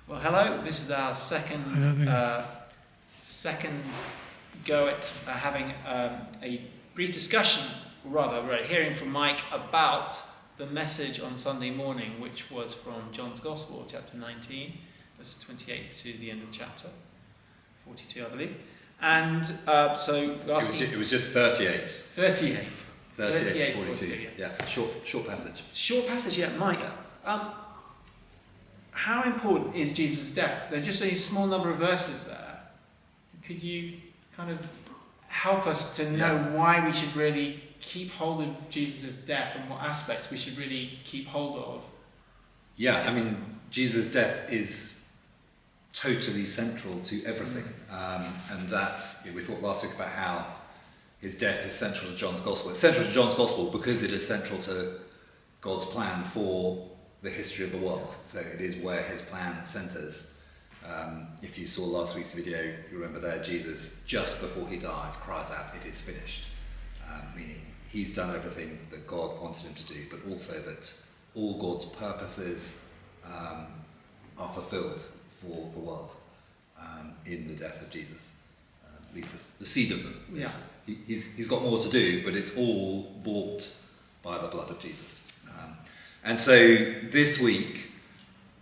Well, hello. This is our second go at having a brief discussion, or rather, we're hearing from Mike about the message on Sunday morning, which was from John's Gospel, chapter 19, verses 28 to the end of the chapter, 42, I believe. And it was just 38. 38. 38 to 42. Yeah, short passage. Short passage, yeah. Mike, how important is Jesus' death? There are just a small number of verses there. Could you kind of help us to know why we should really keep hold of Jesus' death and what aspects we should really keep hold of? Yeah, I mean, Jesus' death is totally central to everything. And that's, we thought last week about how his death is central to John's Gospel. It's central to John's Gospel because it is central to God's plan for the history of the world. So it is where his plan centres. If you saw last week's video, you remember there, Jesus, just before he died, cries out, "It is finished," meaning he's done everything that God wanted him to do, but also that all God's purposes are fulfilled for the world in the death of Jesus. At least the seed of them. Yeah. He's got more to do, but it's all bought by the blood of Jesus. And so this week,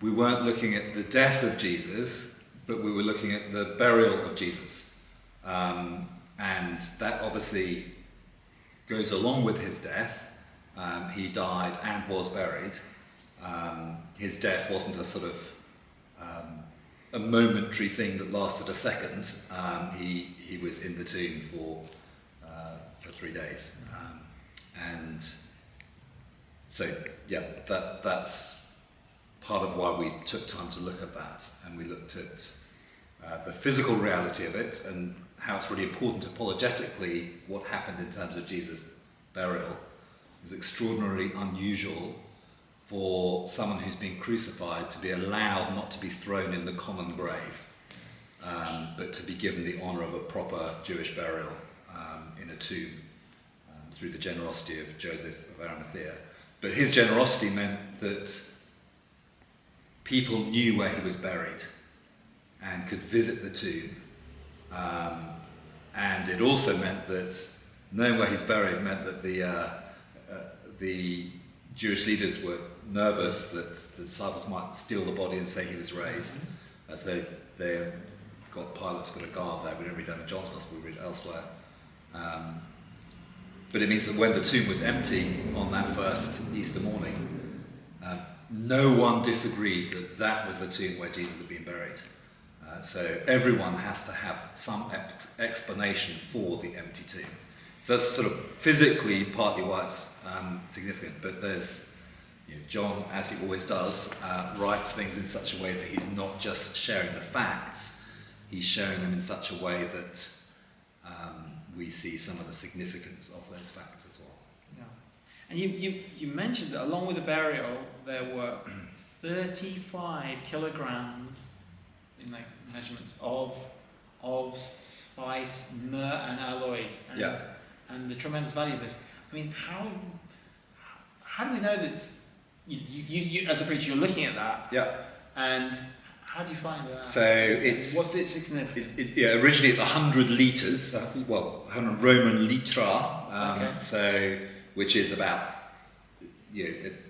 we weren't looking at the death of Jesus, but we were looking at the burial of Jesus. And that obviously goes along with his death. He died and was buried. His death wasn't a sort of a momentary thing that lasted a second. He was in the tomb for 3 days. And so, yeah, that's part of why we took time to look at that, and we looked at the physical reality of it and how it's really important apologetically what happened in terms of Jesus' burial. It's extraordinarily unusual for someone who's been crucified to be allowed not to be thrown in the common grave, but to be given the honour of a proper Jewish burial in a tomb through the generosity of Joseph of Arimathea. But his generosity meant that people knew where he was buried and could visit the tomb. And it also meant that knowing where he's buried meant that the Jewish leaders were nervous that the disciples might steal the body and say he was raised, as they got Pilate to put a guard there. We don't read that in John's Gospel, we read it elsewhere. But it means that when the tomb was empty on that first Easter morning, no one disagreed that that was the tomb where Jesus had been buried. So everyone has to have some explanation for the empty tomb. So that's sort of physically partly why it's significant. But there's, John, as he always does, writes things in such a way that he's not just sharing the facts, he's sharing them in such a way that we see some of the significance of those facts as well. Yeah. And you mentioned that along with the burial, there were 35 kilograms in measurements of spice, myrrh, and aloes, and the tremendous value of this. I mean, how do we know that you as a preacher you're looking at that? Yeah. And how do you find that? So what's its significance? Originally it's 100 litres, 100 Roman litra, so which is about,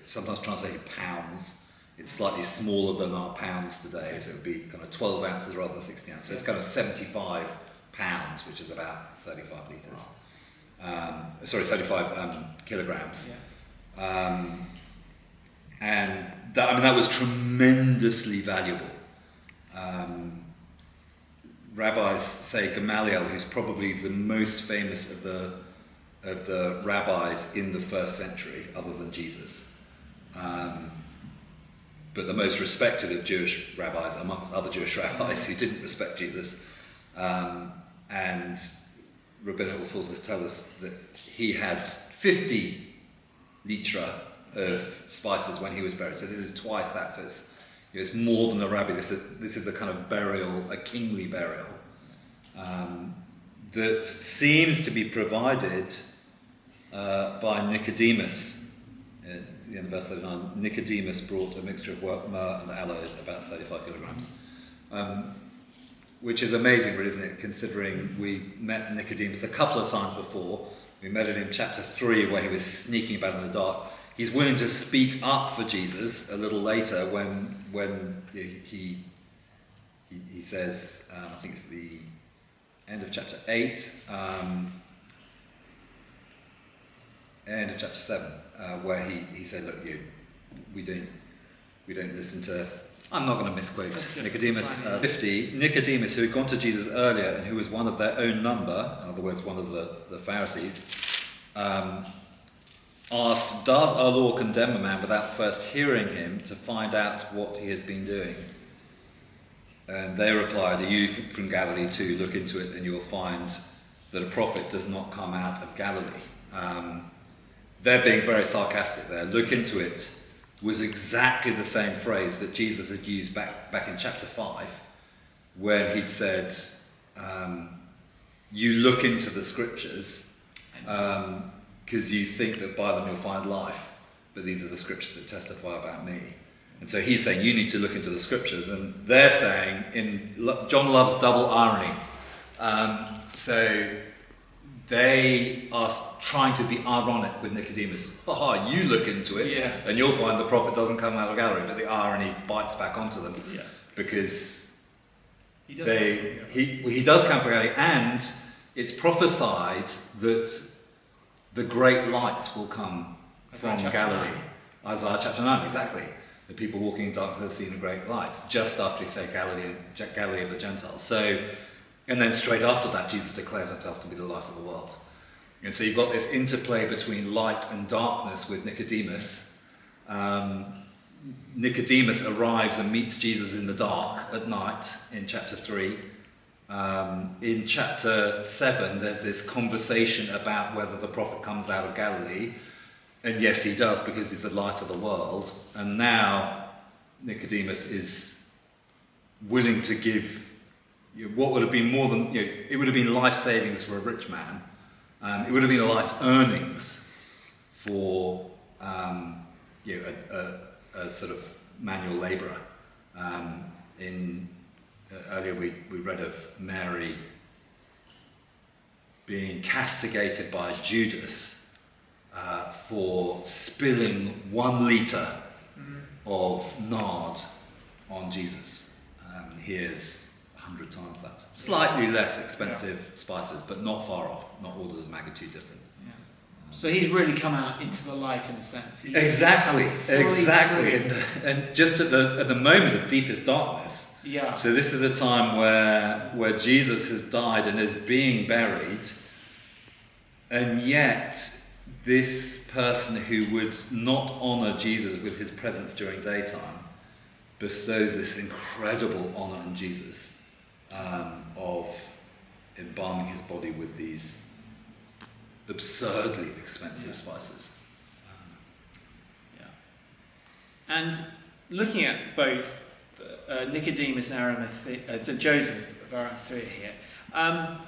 sometimes translated pounds. It's slightly smaller than our pounds today, so it would be kind of 12 ounces rather than 16 ounces. So it's kind of 75 pounds, which is about 35 litres. 35 kilograms. Yeah. And that was tremendously valuable. Rabbis say Gamaliel, who's probably the most famous of the rabbis in the first century, other than Jesus, but the most respected of Jewish rabbis, amongst other Jewish rabbis who didn't respect Jesus. And rabbinical sources tell us that he had 50 litra of spices when he was buried. So this is twice that. So it's more than a rabbi. This is a kind of burial, a kingly burial, that seems to be provided by Nicodemus in verse 39, Nicodemus brought a mixture of myrrh and aloes, about 35 kilograms. Which is amazing, really, isn't it? Considering we met Nicodemus a couple of times before. We met him in chapter 3 where he was sneaking about in the dark. He's willing to speak up for Jesus a little later when he says, I think it's the end of chapter 8, end of chapter 7, where he said, look, we don't listen to... I'm not going to misquote Nicodemus. 50. Nicodemus, who had gone to Jesus earlier and who was one of their own number, in other words, one of the Pharisees, asked, does our law condemn a man without first hearing him to find out what he has been doing? And they replied, are you from Galilee too? Look into it and you'll find that a prophet does not come out of Galilee. They're being very sarcastic there. Look into it was exactly the same phrase that Jesus had used back in chapter 5 when he'd said, you look into the scriptures because you think that by them you'll find life, but these are the scriptures that testify about me. And so he's saying you need to look into the scriptures, and they're saying, John loves double irony, so they are trying to be ironic with Nicodemus. You look into it, and you'll find the prophet doesn't come out of Galilee, but the irony bites back onto them because he does come from Galilee, and it's prophesied that the great light will come from Galilee. Isaiah chapter 9, exactly. The people walking in darkness have seen a great light, just after he said Galilee of the Gentiles. So, and then straight after that, Jesus declares himself to be the light of the world. And so you've got this interplay between light and darkness with Nicodemus. Nicodemus arrives and meets Jesus in the dark at night in chapter 3. In chapter 7, there's this conversation about whether the prophet comes out of Galilee. And yes, he does, because he's the light of the world. And now Nicodemus is willing to give what would have been more than, it would have been life savings for a rich man. It would have been a life's earnings for a sort of manual labourer. Earlier we read of Mary being castigated by Judas for spilling 1 litre of nard on Jesus. Here's 100 times that. Slightly less expensive spices, but not far off, not orders of magnitude different. Yeah. So he's really come out into the light in a sense. Exactly. And just at the moment of deepest darkness. Yeah. So this is a time where Jesus has died and is being buried, and yet this person who would not honour Jesus with his presence during daytime bestows this incredible honour on Jesus. Of embalming his body with these absurdly expensive spices. And looking at both Nicodemus and Joseph of Arimathea here, I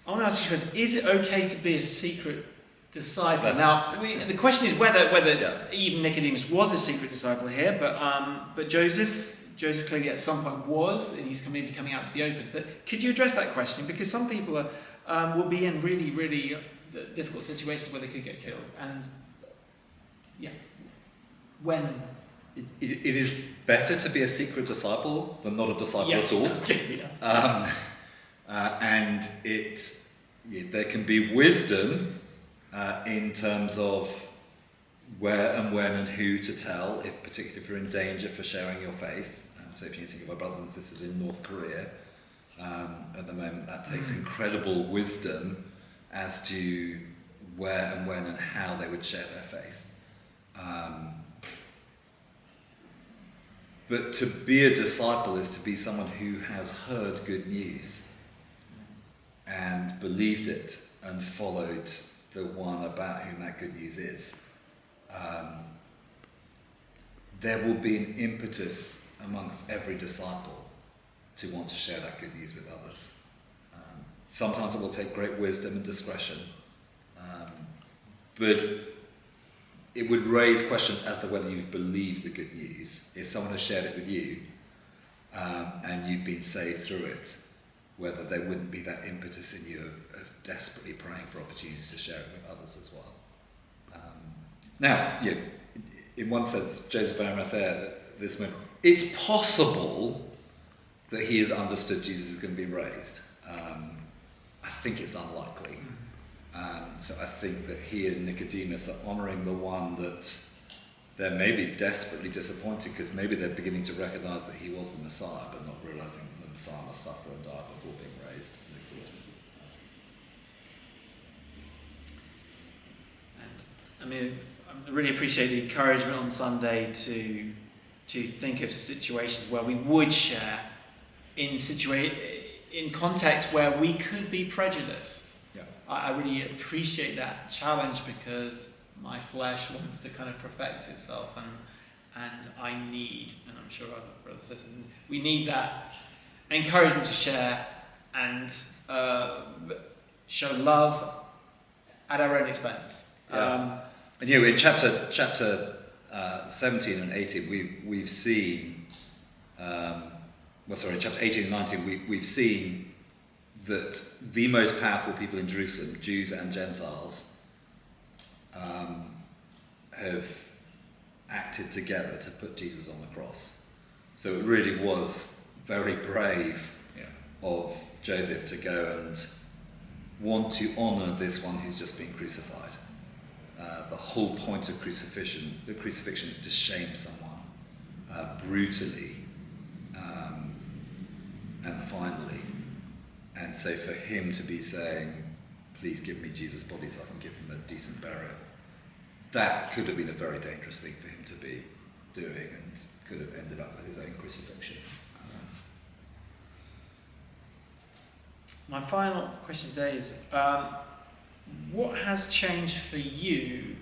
want to ask you a question. Is it okay to be a secret disciple? Now, the question is whether even Nicodemus was a secret disciple here, but Joseph clearly at some point was, and he's maybe coming out to the open. But could you address that question? Because some people will be in really, really difficult situations where they could get killed. And, when... It is better to be a secret disciple than not a disciple at all. And there can be wisdom in terms of where and when and who to tell, particularly if you're in danger for sharing your faith. So if you think of our brothers and sisters in North Korea, at the moment, that takes incredible wisdom as to where and when and how they would share their faith. But to be a disciple is to be someone who has heard good news and believed it and followed the one about whom that good news is. There will be an impetus amongst every disciple to want to share that good news with others. Sometimes it will take great wisdom and discretion, but it would raise questions as to whether you've believed the good news. If someone has shared it with you and you've been saved through it, whether there wouldn't be that impetus in you of desperately praying for opportunities to share it with others as well. Now, in one sense, Joseph of Arimathea, at this moment, it's possible that he has understood Jesus is going to be raised. I think it's unlikely. So I think that he and Nicodemus are honouring the one that they're maybe desperately disappointed because maybe they're beginning to recognise that he was the Messiah, but not realising that the Messiah must suffer and die before being raised and exalted. And I really appreciate the encouragement on Sunday to think of situations where we would share in context where we could be prejudiced. Yeah. I really appreciate that challenge because my flesh wants to kind of perfect itself, and I need, and I'm sure other brothers and sisters, we need that encouragement to share and show love at our own expense. Yeah. And in chapter 17 and 18, we've seen, chapter 18 and 19, we've seen that the most powerful people in Jerusalem, Jews and Gentiles, have acted together to put Jesus on the cross. So it really was very brave of Joseph to go and want to honour this one who's just been crucified. The whole point of crucifixion is to shame someone brutally and finally. And so for him to be saying, please give me Jesus' body so I can give him a decent burial, that could have been a very dangerous thing for him to be doing and could have ended up with his own crucifixion. My final question today is, what has changed for you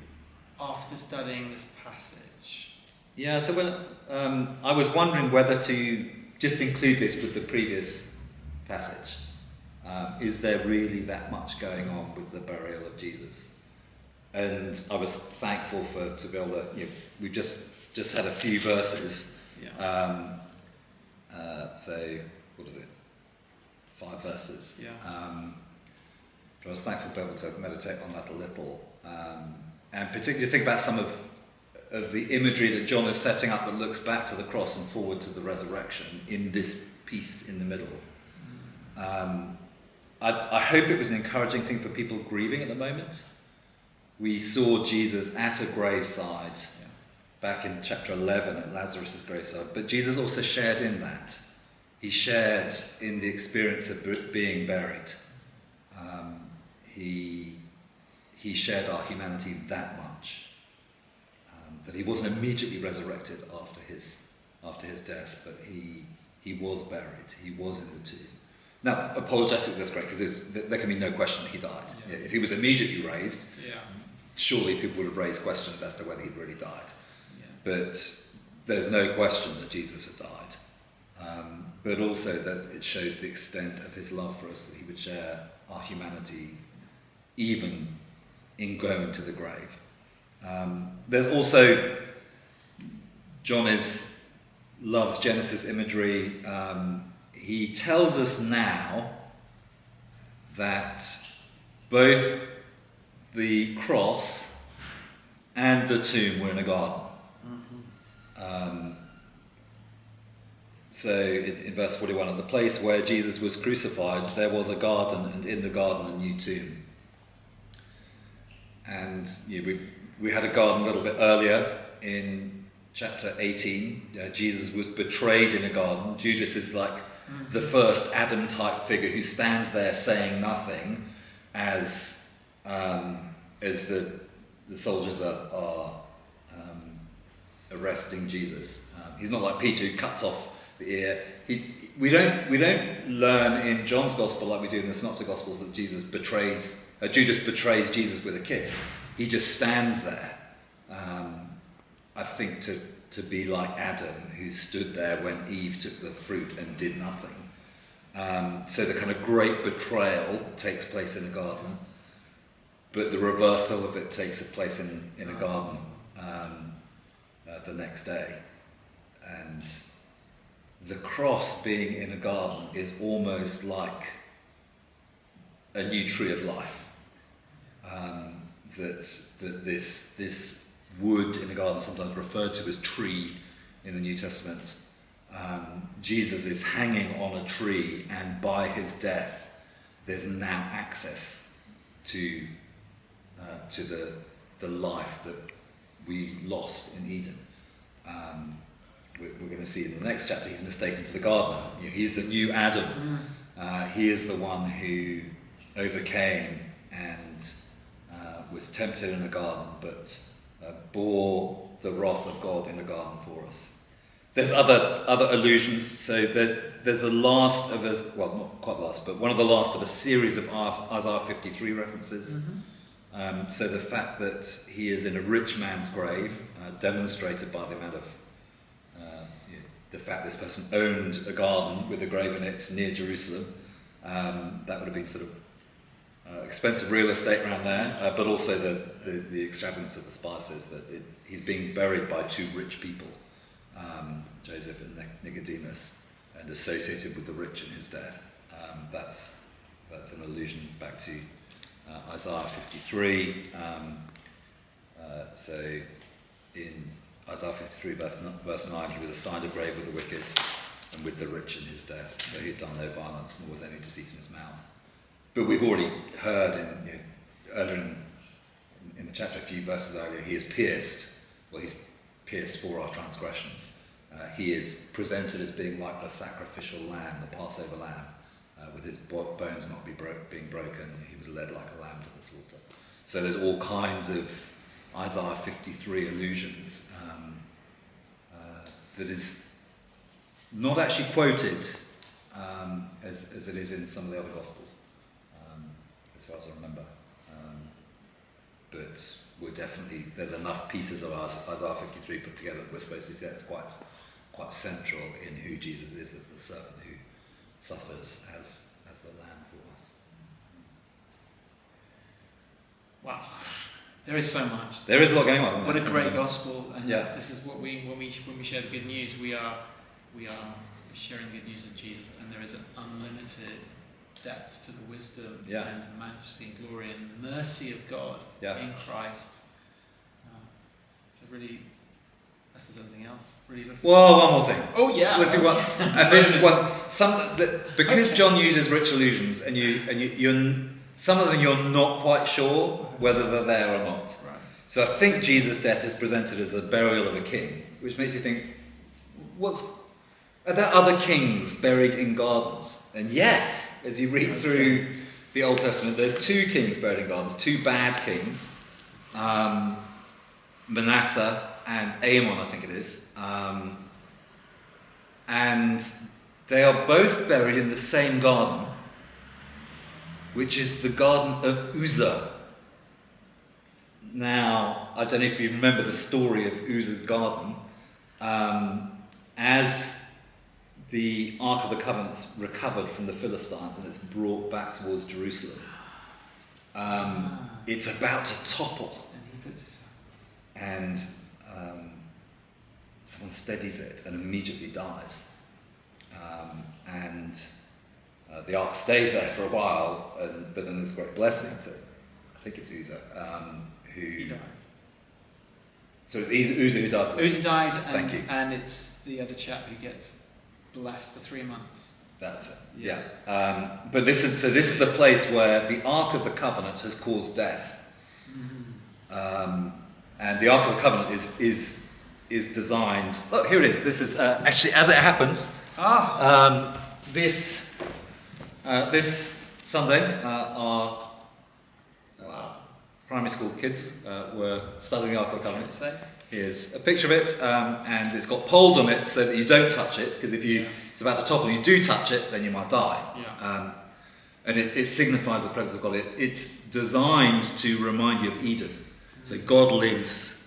after studying this passage? Yeah, so when I was wondering whether to just include this with the previous passage. Is there really that much going on with the burial of Jesus? And I was thankful to be able to, we've just had a few verses. Yeah. So, what is it? 5 verses. Yeah. But I was thankful to be able to meditate on that a little. And particularly think about some of the imagery that John is setting up that looks back to the cross and forward to the resurrection in this piece in the middle. I hope it was an encouraging thing for people grieving at the moment. We saw Jesus at a graveside back in chapter 11 at Lazarus' graveside, but Jesus also shared in that. He shared in the experience of being buried. He shared our humanity that much, that he wasn't immediately resurrected after his death, but he was buried. He was in the tomb. Now, apologetically, that's great, because there can be no question that he died. Yeah. If he was immediately raised, surely people would have raised questions as to whether he'd really died. Yeah. But there's no question that Jesus had died. But also that it shows the extent of his love for us, that he would share our humanity even in going to the grave. There's also, John loves Genesis imagery. He tells us now that both the cross and the tomb were in a garden. So in verse 41, at the place where Jesus was crucified, there was a garden, and in the garden a new tomb. And we had a garden a little bit earlier in chapter 18. Jesus was betrayed in a garden. Judas is like the first Adam-type figure who stands there saying nothing as the soldiers are arresting Jesus. He's not like Peter who cuts off the ear. We don't learn in John's Gospel like we do in the Synoptic Gospels that Judas betrays Jesus with a kiss. He just stands there. I think to be like Adam, who stood there when Eve took the fruit and did nothing. So the kind of great betrayal takes place in a garden, but the reversal of it takes place in a garden the next day. And the cross being in a garden is almost like a new tree of life. That this wood in the garden, sometimes referred to as tree in the New Testament, Jesus is hanging on a tree, and by his death there's now access to the life that we lost in Eden. We're going to see in the next chapter he's mistaken for the gardener. He's the new Adam. He is the one who overcame and was tempted in the garden, but bore the wrath of God in the garden for us. There's other allusions. So there's the last of a, well, not quite last, but one of the last of a series of Isaiah 53 references. So the fact that he is in a rich man's grave, demonstrated by the amount of the fact this person owned a garden with a grave in it near Jerusalem. That would have been sort of expensive real estate around there, but also the extravagance of the spices, that he's being buried by two rich people, Joseph and Nicodemus, and associated with the rich in his death. That's an allusion back to Isaiah 53. So in Isaiah 53 verse 9, he was assigned a grave with the wicked and with the rich in his death, though he had done no violence, nor was any deceit in his mouth. But we've already heard earlier in the chapter, a few verses earlier, he is pierced. Well, he's pierced for our transgressions. He is presented as being like the sacrificial lamb, the Passover lamb, with his bones not being broken. He was led like a lamb to the slaughter. So there's all kinds of Isaiah 53 allusions that is not actually quoted as it is in some of the other Gospels, as far as I remember. But there's enough pieces of Isaiah 53 put together that we're supposed to see that's quite central in who Jesus is as the servant who suffers as the lamb for us. Wow. There is so much. There is a lot going on. What a great gospel! And yeah. This is what when we share the good news, we are sharing good news of Jesus, and there is an unlimited depth to the wisdom and majesty and glory and mercy of God in Christ. So really, unless there's anything else, really. Well, one more thing. Oh yeah. Let's see what. And this is one. Because John uses rich allusions, and you're some of them you're not quite sure whether they're there or not. Right. So I think Jesus' death is presented as the burial of a king, which makes you think, are there other kings buried in gardens? And yes, as you read through the Old Testament, there's two kings buried in gardens, two bad kings, Manasseh and Amon, I think it is. And they are both buried in the same garden, which is the garden of Uzzah. Now, I don't know if you remember the story of Uzzah's garden. As the Ark of the Covenant's recovered from the Philistines and it's brought back towards Jerusalem, it's about to topple. And someone steadies it and immediately dies. The ark stays there for a while, but then there's great blessing to, I think it's Uzzah, who dies. So it's Uzzah who dies. Uzzah dies, Thank you. And it's the other chap who gets blessed for 3 months. That's it. Yeah. But this is the place where the Ark of the Covenant has caused death. And the Ark of the Covenant is designed. Look, here it is. This is actually, as it happens. This Sunday, our primary school kids were studying the Ark of the Covenant. Here's a picture of it, and it's got poles on it so that you don't touch it, because if it's about to topple and you do touch it, then you might die. And it signifies the presence of God. It's designed to remind you of Eden. So God is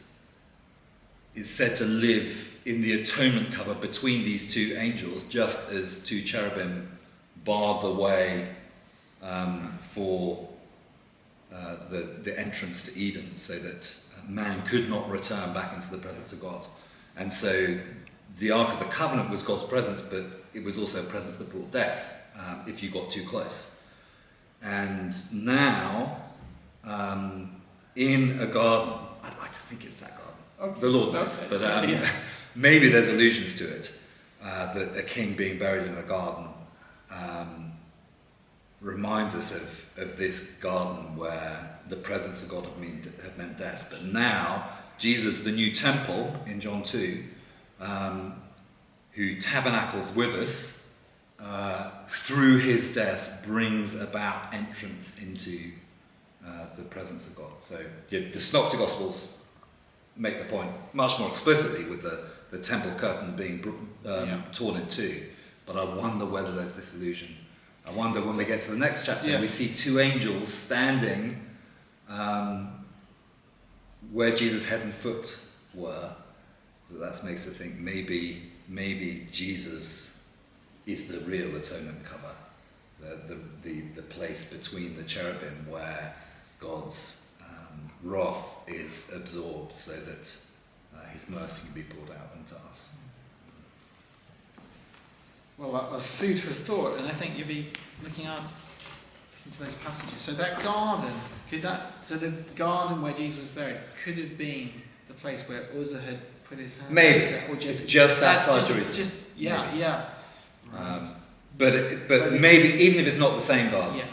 said to live in the atonement cover between these two angels, just as two cherubim barred the way for the entrance to Eden, so that man could not return back into the presence of God. And so the Ark of the Covenant was God's presence, but it was also a presence that brought death if you got too close. And now, in a garden, I'd like to think it's that garden. Okay. The Lord knows, Okay. but maybe there's allusions to it, that a king being buried in a garden reminds us of this garden where the presence of God had meant death. But now, Jesus, the new temple in John 2, who tabernacles with us, through his death brings about entrance into the presence of God. So the Synoptic Gospels make the point much more explicitly with the temple curtain being torn in two. But I wonder whether there's this illusion. I wonder when we get to the next chapter, we see two angels standing where Jesus' head and foot were. That makes us think maybe Jesus is the real atonement cover, the place between the cherubim where God's wrath is absorbed so that his mercy can be poured out into us. Well, a food for thought, and I think you'll be looking out into those passages. So that garden, the garden where Jesus was buried, could have been the place where Uzzah had put his hand. Maybe or it's just outside Jerusalem. But maybe even if it's not the same garden,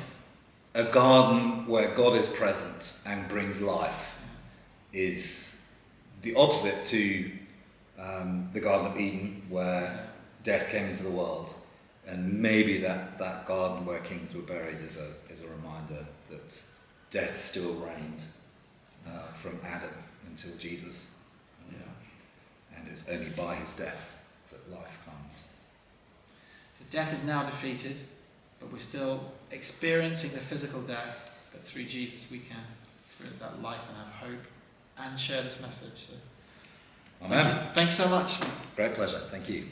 a garden where God is present and brings life is the opposite to the Garden of Eden, where death came into the world, and maybe that garden where kings were buried is a reminder that death still reigned from Adam until Jesus, and it's only by his death that life comes. So death is now defeated, but we're still experiencing the physical death, but through Jesus we can experience that life and have hope and share this message. So, Amen. Thanks so much. Great pleasure. Thank you.